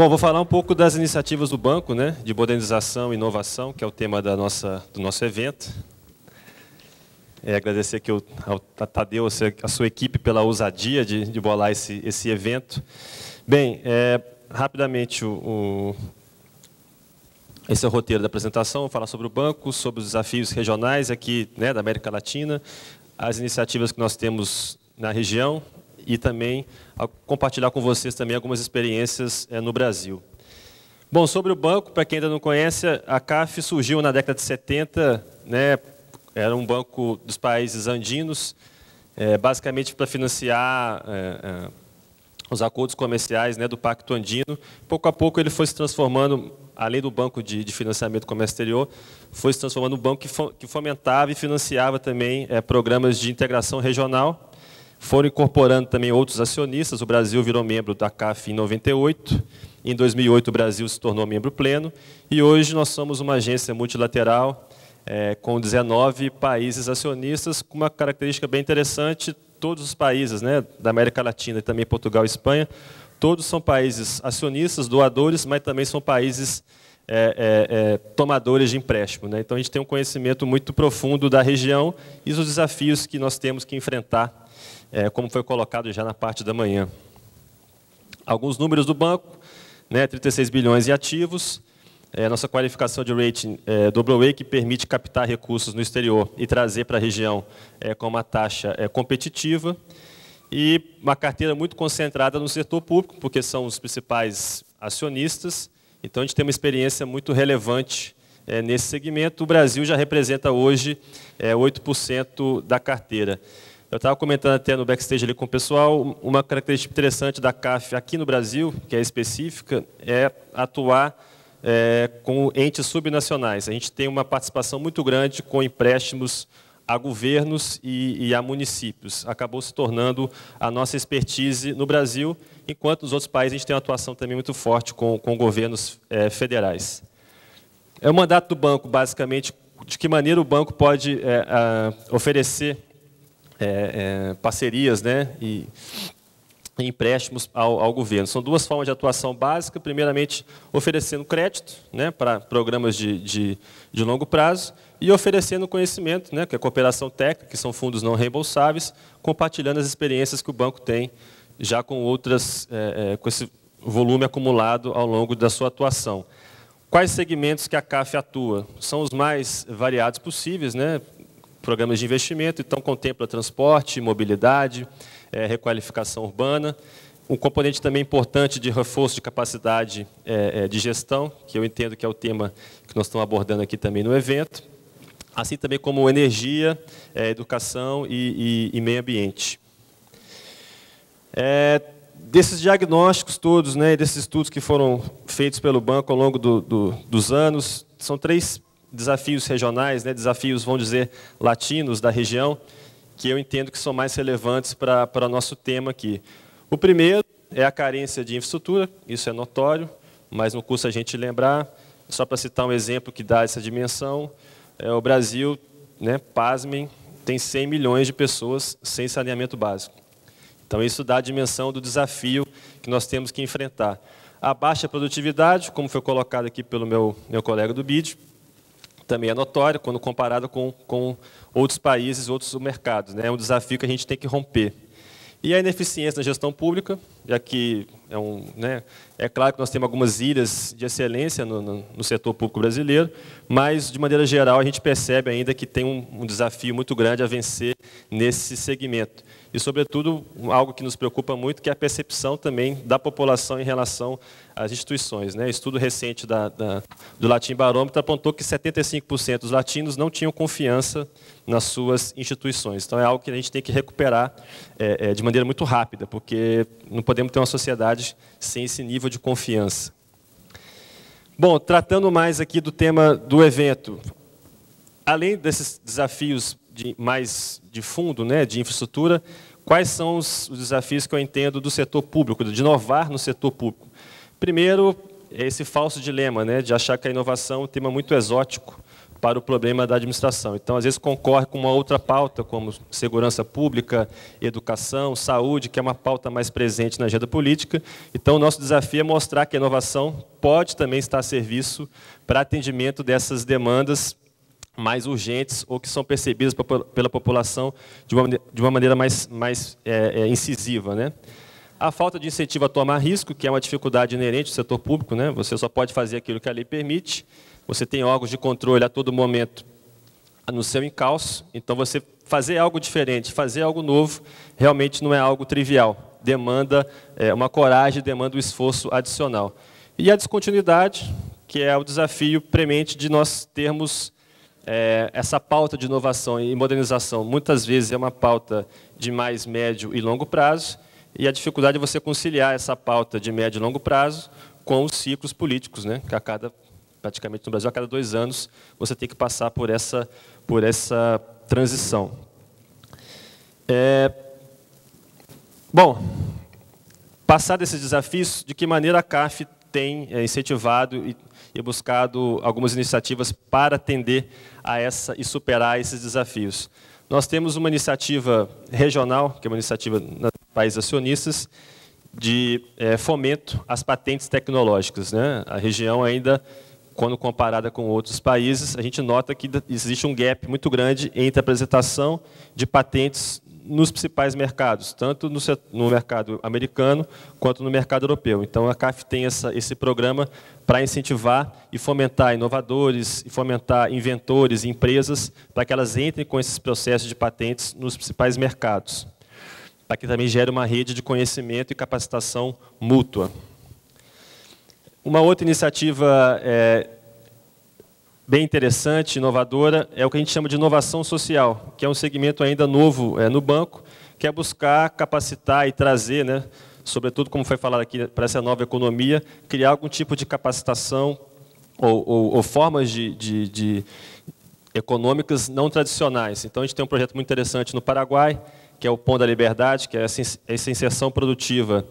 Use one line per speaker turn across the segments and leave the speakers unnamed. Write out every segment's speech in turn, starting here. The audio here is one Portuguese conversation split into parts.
Bom, vou falar um pouco das iniciativas do banco, né, de modernização e inovação, que é o tema do nosso evento. Agradecer aqui ao Tadeu, a sua equipe, pela ousadia de bolar esse evento. Bem, rapidamente, esse é o roteiro da apresentação. Vou falar sobre o banco, sobre os desafios regionais aqui, né, da América Latina, as iniciativas que nós temos na região e também compartilhar com vocês também algumas experiências no Brasil. Bom, sobre o banco, para quem ainda não conhece, a CAF surgiu na década de 70, né, era um banco dos países andinos, basicamente para financiar os acordos comerciais, né, do Pacto Andino. Pouco a pouco ele foi se transformando, além do banco de financiamento do comércio exterior, foi se transformando num banco que fomentava e financiava também programas de integração regional. Foram incorporando também outros acionistas. O Brasil virou membro da CAF em 98. Em 2008 o Brasil se tornou membro pleno. E hoje nós somos uma agência multilateral com 19 países acionistas, com uma característica bem interessante. Todos os países, né, da América Latina e também Portugal e Espanha, todos são países acionistas, doadores, mas também são países tomadores de empréstimo, né? Então a gente tem um conhecimento muito profundo da região e dos desafios que nós temos que enfrentar, como foi colocado já na parte da manhã. Alguns números do banco, né, 36 bilhões em ativos, nossa qualificação de rating AA, que permite captar recursos no exterior e trazer para a região com uma taxa competitiva, e uma carteira muito concentrada no setor público, porque são os principais acionistas. Então a gente tem uma experiência muito relevante nesse segmento. O Brasil já representa hoje 8% da carteira. Eu estava comentando até no backstage ali com o pessoal, uma característica interessante da CAF aqui no Brasil, que é específica, é atuar com entes subnacionais. A gente tem uma participação muito grande com empréstimos a governos e a municípios. Acabou se tornando a nossa expertise no Brasil, enquanto nos outros países a gente tem uma atuação também muito forte com governos federais. O mandato do banco, basicamente, de que maneira o banco pode oferecer parcerias, né, e empréstimos ao governo. São duas formas de atuação básica. Primeiramente, oferecendo crédito, né, para programas de longo prazo, e oferecendo conhecimento, né, que é a cooperação técnica, que são fundos não reembolsáveis, compartilhando as experiências que o banco tem já com outras, com esse volume acumulado ao longo da sua atuação. Quais segmentos que a CAF atua? São os mais variados possíveis, né? Programas de investimento, então contempla transporte, mobilidade, requalificação urbana, um componente também importante de reforço de capacidade de gestão, que eu entendo que é o tema que nós estamos abordando aqui também no evento, assim também como energia, educação e meio ambiente. Desses diagnósticos todos, né, desses estudos que foram feitos pelo banco ao longo dos anos, são 3 desafios regionais, né, desafios, vamos dizer, latinos da região, que eu entendo que são mais relevantes para o nosso tema aqui. O primeiro é a carência de infraestrutura, isso é notório, mas não custa a gente lembrar, só para citar um exemplo que dá essa dimensão, o Brasil, né, pasmem, tem 100 milhões de pessoas sem saneamento básico. Então isso dá a dimensão do desafio que nós temos que enfrentar. A baixa produtividade, como foi colocado aqui pelo meu colega do BID, também é notório quando comparado com outros países, outros mercados, né? É um desafio que a gente tem que romper. E a ineficiência na gestão pública, já que é claro que nós temos algumas ilhas de excelência no setor público brasileiro, mas, de maneira geral, a gente percebe ainda que tem um desafio muito grande a vencer nesse segmento. E, sobretudo, algo que nos preocupa muito, que é a percepção também da população em relação às instituições, né? Estudo recente do Latin Barometer apontou que 75% dos latinos não tinham confiança nas suas instituições. Então, é algo que a gente tem que recuperar de maneira muito rápida, porque não podemos ter uma sociedade sem esse nível de confiança. Bom, tratando mais aqui do tema do evento, além desses desafios mais de fundo, né, de infraestrutura, quais são os desafios que eu entendo do setor público, de inovar no setor público? Primeiro, é esse falso dilema, né, de achar que a inovação é um tema muito exótico para o problema da administração. Então, às vezes, concorre com uma outra pauta, como segurança pública, educação, saúde, que é uma pauta mais presente na agenda política. Então, o nosso desafio é mostrar que a inovação pode também estar a serviço para atendimento dessas demandas mais urgentes ou que são percebidas pela população de uma maneira mais incisiva, né? A falta de incentivo a tomar risco, que é uma dificuldade inerente do setor público, né? Você só pode fazer aquilo que a lei permite. Você tem órgãos de controle a todo momento no seu encalço. Então, você fazer algo diferente, fazer algo novo, realmente não é algo trivial. Demanda uma coragem, demanda um esforço adicional. E a descontinuidade, que é o desafio premente de nós termos essa pauta de inovação e modernização. Muitas vezes é uma pauta de mais médio e longo prazo, e a dificuldade é você conciliar essa pauta de médio e longo prazo com os ciclos políticos, né? Que praticamente no Brasil, a cada 2 anos, você tem que passar por essa transição. Bom, passar desses desafios, de que maneira a CAF tem incentivado e buscado algumas iniciativas para atender a e superar esses desafios. Nós temos uma iniciativa regional, que é uma iniciativa nos países acionistas, de fomento às patentes tecnológicas, né? A região ainda, quando comparada com outros países, a gente nota que existe um gap muito grande entre a apresentação de patentes nos principais mercados, tanto no mercado americano quanto no mercado europeu. Então, a CAF tem esse programa para incentivar e fomentar inovadores, e fomentar inventores e empresas, para que elas entrem com esses processos de patentes nos principais mercados, para que também gere uma rede de conhecimento e capacitação mútua. Uma outra iniciativa bem interessante, inovadora, é o que a gente chama de inovação social, que é um segmento ainda novo no banco, que é buscar capacitar e trazer, né, sobretudo, como foi falado aqui, para essa nova economia, criar algum tipo de capacitação ou formas de econômicas não tradicionais. Então, a gente tem um projeto muito interessante no Paraguai, que é o Pão da Liberdade, que é essa inserção produtiva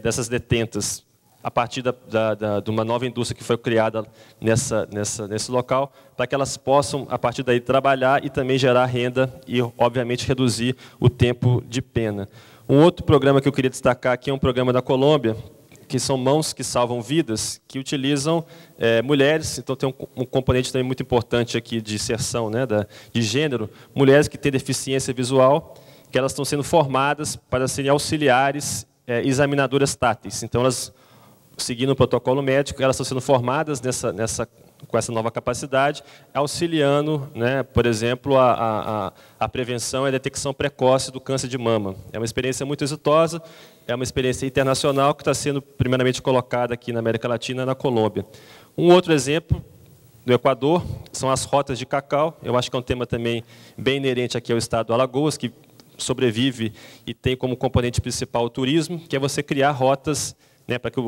dessas detentas a partir de uma nova indústria que foi criada nesse local, para que elas possam, a partir daí, trabalhar e também gerar renda e, obviamente, reduzir o tempo de pena. Um outro programa que eu queria destacar aqui é um programa da Colômbia, que são Mãos que Salvam Vidas, que utilizam mulheres, então tem um componente também muito importante aqui de inserção, né, de gênero, mulheres que têm deficiência visual, que elas estão sendo formadas para serem auxiliares examinadoras táteis. Então, elas, seguindo o protocolo médico, elas estão sendo formadas com essa nova capacidade, auxiliando, né, por exemplo, a prevenção e a detecção precoce do câncer de mama. É uma experiência muito exitosa, é uma experiência internacional que está sendo primeiramente colocada aqui na América Latina, na Colômbia. Um outro exemplo do Equador são as rotas de cacau. Eu acho que é um tema também bem inerente aqui ao estado do Alagoas, que sobrevive e tem como componente principal o turismo, que é você criar rotas, né, para que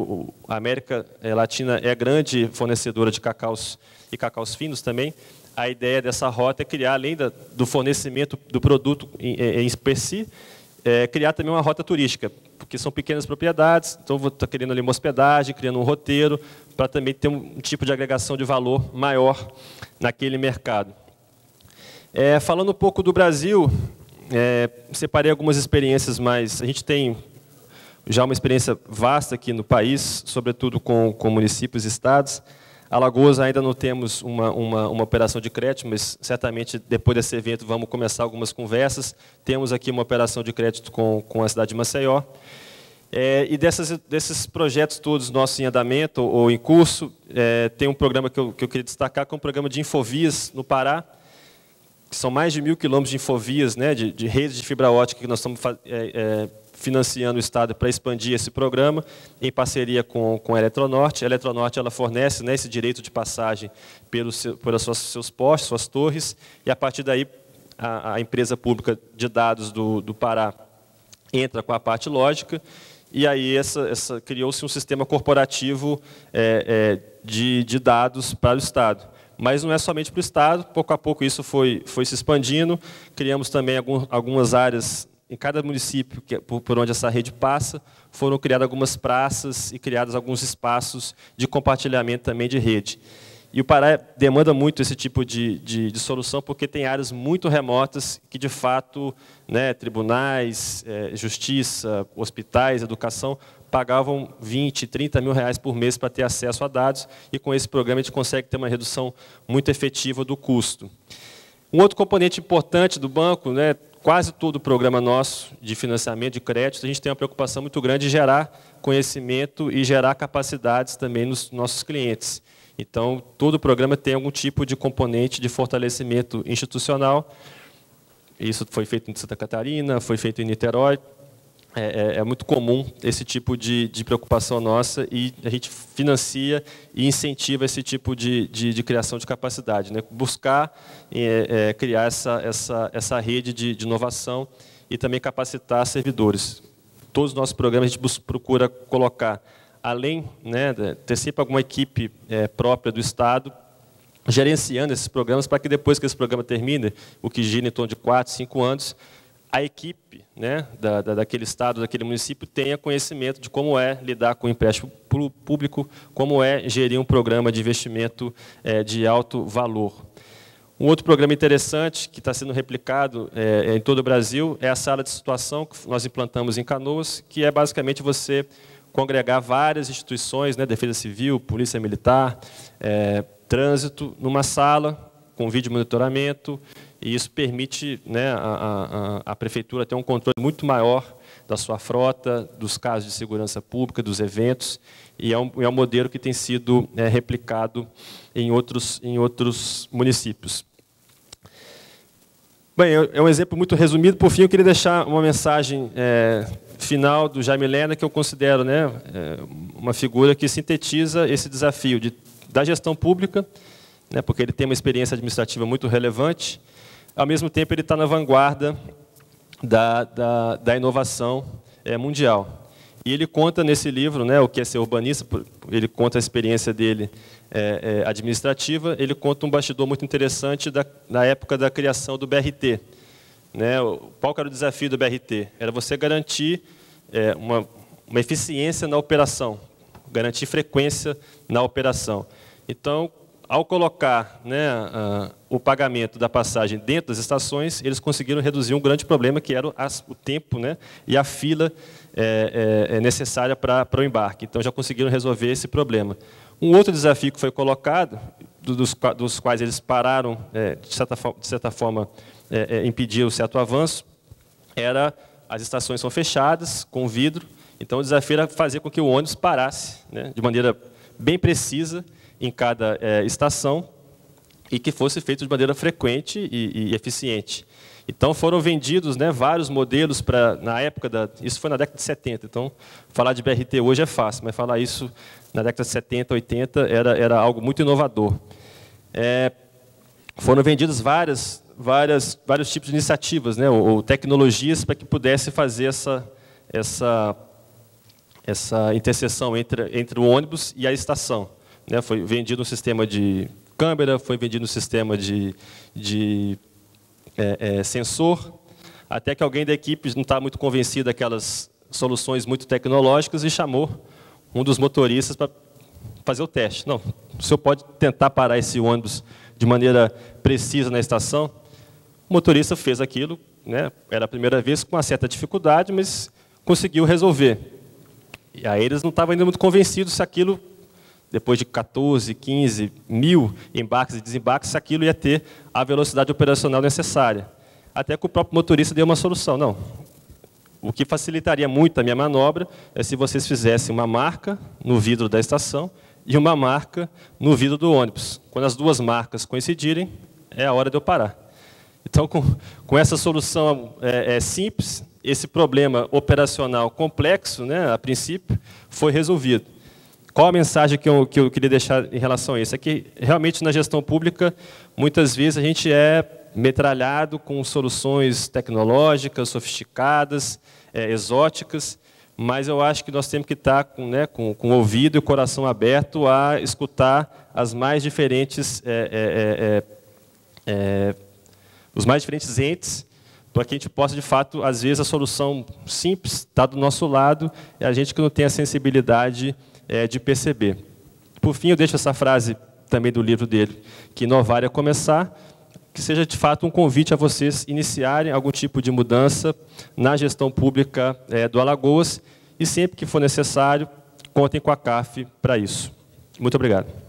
a América Latina é grande fornecedora de cacaus e cacaus finos também. A ideia dessa rota é criar, além do fornecimento do produto em si, criar também uma rota turística, porque são pequenas propriedades, então vou estar querendo ali uma hospedagem, criando um roteiro, para também ter um tipo de agregação de valor maior naquele mercado. Falando um pouco do Brasil, separei algumas experiências, mas a gente tem já uma experiência vasta aqui no país, sobretudo com municípios e estados. Alagoas ainda não temos uma operação de crédito, mas certamente depois desse evento vamos começar algumas conversas. Temos aqui uma operação de crédito com a cidade de Maceió. E desses projetos todos nossos em andamento ou em curso, tem um programa que eu queria destacar, que é um programa de infovias no Pará, que são mais de 1.000 quilômetros de infovias, né, de redes de fibra ótica que nós estamos financiando o Estado para expandir esse programa, em parceria com a Eletronorte. A Eletronorte ela fornece, né, esse direito de passagem pelos seus postes, suas torres, e a partir daí a empresa pública de dados do Pará entra com a parte lógica, e aí criou-se um sistema corporativo de dados para o Estado. Mas não é somente para o Estado, pouco a pouco isso foi se expandindo, criamos também algumas áreas. Em cada município por onde essa rede passa, foram criadas algumas praças e criados alguns espaços de compartilhamento também de rede. E o Pará demanda muito esse tipo de solução, porque tem áreas muito remotas que, de fato, né, tribunais, justiça, hospitais, educação, pagavam 20, 30 mil reais por mês para ter acesso a dados, e com esse programa a gente consegue ter uma redução muito efetiva do custo. Um outro componente importante do banco, né, quase todo o programa nosso de financiamento de crédito, a gente tem uma preocupação muito grande de gerar conhecimento e gerar capacidades também nos nossos clientes. Então, todo o programa tem algum tipo de componente de fortalecimento institucional. Isso foi feito em Santa Catarina, foi feito em Niterói. É muito comum esse tipo de preocupação nossa, e a gente financia e incentiva esse tipo de criação de capacidade, né? Buscar criar essa rede de inovação e também capacitar servidores. Todos os nossos programas a gente procura colocar, além, né, ter sempre alguma equipe própria do Estado, gerenciando esses programas, para que depois que esse programa termine, o que gira em torno de 4, 5 anos, a equipe, né, daquele Estado, daquele município, tenha conhecimento de como é lidar com o empréstimo público, como é gerir um programa de investimento de alto valor. Um outro programa interessante, que está sendo replicado em todo o Brasil, é a sala de situação, que nós implantamos em Canoas, que é basicamente você congregar várias instituições, né, Defesa Civil, Polícia Militar, Trânsito, numa sala com vídeo monitoramento, e isso permite, né, a Prefeitura ter um controle muito maior da sua frota, dos casos de segurança pública, dos eventos, e é um modelo que tem sido replicado em outros municípios. Bem, é um exemplo muito resumido. Por fim, eu queria deixar uma mensagem final do Jaime Lerner, que eu considero, né, uma figura que sintetiza esse desafio da gestão pública, né, porque ele tem uma experiência administrativa muito relevante. Ao mesmo tempo, ele está na vanguarda da inovação mundial. E ele conta nesse livro, né, O que é ser urbanista, ele conta a experiência dele administrativa, ele conta um bastidor muito interessante da época da criação do BRT. Né, qual era o desafio do BRT? Era você garantir uma eficiência na operação, garantir frequência na operação. Então, ao colocar, né, o pagamento da passagem dentro das estações, eles conseguiram reduzir um grande problema, que era o tempo, né, e a fila necessária para o embarque. Então, já conseguiram resolver esse problema. Um outro desafio que foi colocado, dos quais eles pararam, de certa forma, impedir o certo avanço, era as estações são fechadas, com vidro, então o desafio era fazer com que o ônibus parasse, né, de maneira bem precisa em cada estação, e que fosse feito de maneira frequente e eficiente. Então, foram vendidos, né, vários modelos na época, isso foi na década de 70, então, falar de BRT hoje é fácil, mas falar isso na década de 70, 80, era algo muito inovador. Foram vendidos vários tipos de iniciativas, né, ou tecnologias, para que pudesse fazer essa interseção entre o ônibus e a estação. Né, foi vendido um sistema de câmera, foi vendido um sistema de sensor, até que alguém da equipe não está muito convencido daquelas soluções muito tecnológicas e chamou um dos motoristas para fazer o teste. Não, o senhor pode tentar parar esse ônibus de maneira precisa na estação? O motorista fez aquilo, né, era a primeira vez, com uma certa dificuldade, mas conseguiu resolver. E aí eles não estavam ainda muito convencidos se aquilo, depois de 14, 15 mil embarques e desembarques, se aquilo ia ter a velocidade operacional necessária. Até que o próprio motorista deu uma solução. Não, o que facilitaria muito a minha manobra é se vocês fizessem uma marca no vidro da estação e uma marca no vidro do ônibus. Quando as duas marcas coincidirem, é a hora de eu parar. Então, com essa solução simples, esse problema operacional complexo, né, a princípio, foi resolvido. Qual a mensagem que eu queria deixar em relação a isso? É que, realmente, na gestão pública, muitas vezes a gente é metralhado com soluções tecnológicas, sofisticadas, exóticas, mas eu acho que nós temos que estar com o ouvido e o coração aberto a escutar as mais diferentes, os mais diferentes entes, para que a gente possa, de fato, às vezes, a solução simples está do nosso lado, é a gente que não tem a sensibilidade de perceber. Por fim, eu deixo essa frase também do livro dele, que inovar é começar, que seja de fato um convite a vocês iniciarem algum tipo de mudança na gestão pública do Alagoas, e sempre que for necessário, contem com a CAF para isso. Muito obrigado.